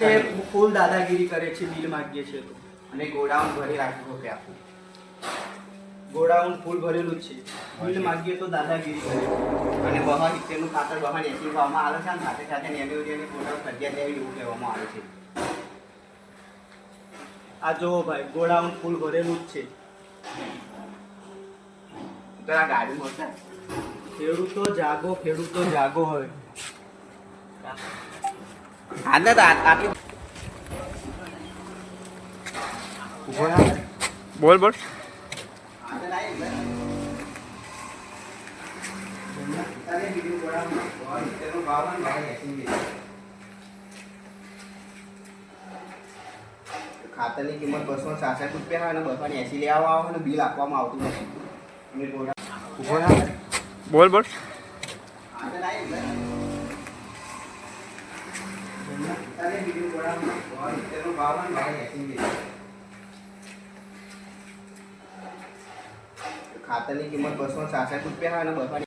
ફૂલ દાદાગીરી કરે છે, બિલ માગીએ છે તો. અને ગોડાઉન ભરી રાખવું કે આખું ગોડાઉન ફૂલ ભરેલું જ છે, બિલ માગીએ તો દાદાગીરી કરે. અને બહા સિત્તેરનું ખાતર બહા 80 ભાવમાં આવે છે ને સાથે સાથે નેવી પોતાનું ફરજિયાત લેવી એવું કહેવામાં આવે છે. આ જુઓ ભાઈ, ગોડાઉન ફૂલ ભરેલું જ છે. તો આ ગાડી મોટા ખેડૂતો જાગો, ખેડૂતો જાગો હોય. આને તો આટલી બોલ બોલ. ખાતરની કિંમત 266 રૂપિયા અને 280 લેવા આવો અને બિલ આપવામાં આવતું નથી. બોલ બોલ. ખાતરની કિંમત 266 રૂપિયા અને